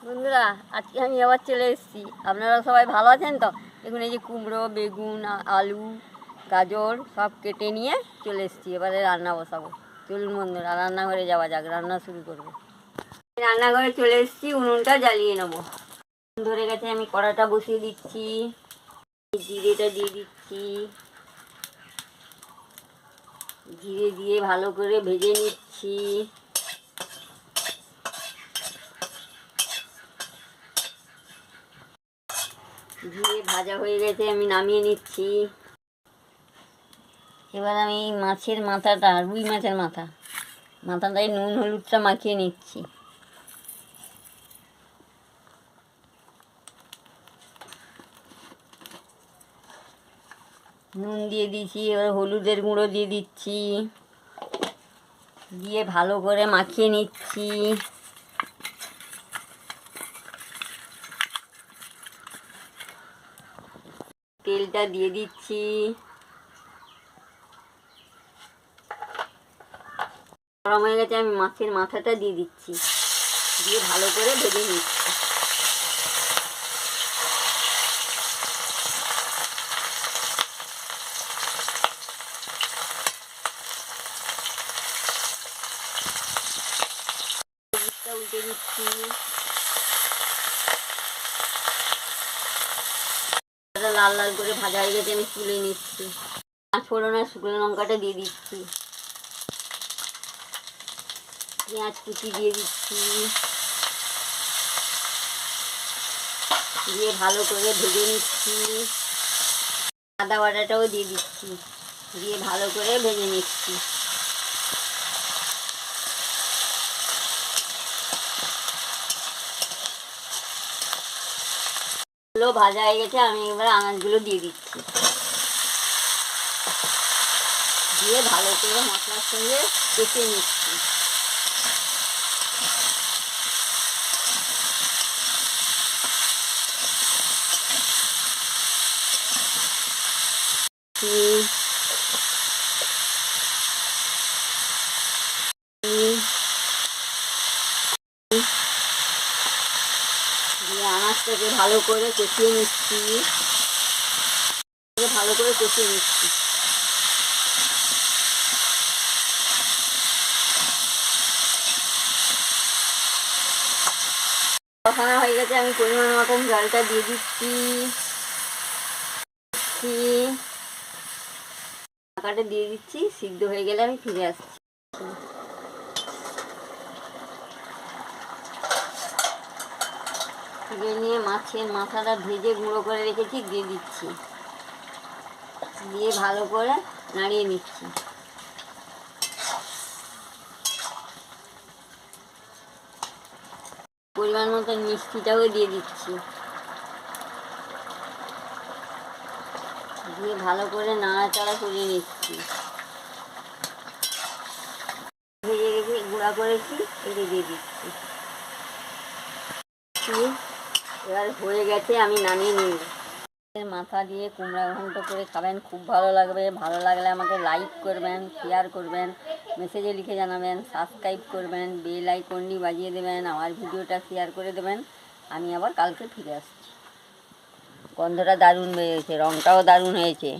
বন্ধুরা, আজকে আমি আবার চলে এসেছি। আপনারা সবাই ভালো আছেন তো? দেখুন, এই যে কুমড়ো, বেগুন, আলু, গাজর সব কেটে নিয়ে চলে এসেছি। এবারে রান্না বসাবো। চলুন বন্ধুরা, রান্নাঘরে যাওয়া যাক, রান্না শুরু করবো। রান্নাঘরে চলে এসেছি, উনুনটা জ্বালিয়ে নেবো। ধরে গেছে, আমি কড়াটা বসিয়ে দিচ্ছি, জিরেটা দিয়ে দিচ্ছি। জিরে দিয়ে ভালো করে ভেজে নিচ্ছি। জিরে ভাজা হয়ে গেছে, আমি নামিয়ে নিচ্ছি। এবার আমি মাছের মাথাটা, রুই মাছের মাথাটায় নুন হলুদটা মাখিয়ে নিচ্ছি। নুন দিয়ে দিচ্ছি, এবার হলুদের গুঁড়ো দিয়ে দিচ্ছি, দিয়ে ভালো করে মাখিয়ে নিচ্ছি। তেলটা দিয়ে দিচ্ছি। গরম হয়ে গেছে, আমি মাছের মাথাটা দিয়ে দিচ্ছি, দিয়ে ভালো করে ভেজে নিচ্ছি। উল্টে দিচ্ছি। লাল লাল করে ভাজা হয়ে গেছে, আমি তুলে নিচ্ছি। ফোড়ন আর শুকনো লঙ্কাটা দিয়ে দিচ্ছি, পেঁয়াজ কুচি দিয়ে দিচ্ছি, দিয়ে ভালো করে ভেজে নিচ্ছি। আদা বাটাটাও দিয়ে দিচ্ছি, দিয়ে ভালো করে ভেজে নিচ্ছি। এগুলো ভাজা হয়ে গেছে, আমি এবার আনাজগুলো দিয়ে দিচ্ছি, দিয়ে ভালো করে মশলার সঙ্গে কষে নিচ্ছি। দিয়ে আনাজটাকে ভালো করে কষিয়ে নিচ্ছি, ভালো করে কষিয়ে নিচ্ছি। কষানো হয়ে গেছে, আমি পরিমাণ মতন জলটা দিয়ে দিচ্ছি। ঢাকাটা দিয়ে দিচ্ছি, সিদ্ধ হয়ে গেলে আমি ফিরে আসছি। ফিরে নিয়ে মাছের মাথাটা ভেজে গুঁড়ো করে রেখেছি, দিয়ে দিচ্ছি, দিয়ে ভালো করে নাড়িয়ে নিচ্ছি। পরিমাণ মতন মিষ্টিটাও দিয়ে দিচ্ছি, দিয়ে ভালো করে নাড়াচাড়া করে নিচ্ছি। ভেজে রেখে গুঁড়া করেছি, এটা দিয়ে দিচ্ছি। এবার হয়ে গেছে, আমি নামিয়ে নিই। মাথা দিয়ে কুমড়া ঘন্ট করে খাবেন, খুব ভালো লাগবে। ভালো লাগলে আমাকে লাইক করবেন, শেয়ার করবেন, মেসেজে লিখে জানাবেন, সাবস্ক্রাইব করবেন, বেল আইকনটি বাজিয়ে দেবেন, আমার ভিডিওটা শেয়ার করে দেবেন। আমি আবার কালকে ফিরে আসছি। গন্ধটা দারুণ বেরিয়েছে, রঙটাও দারুণ হয়েছে।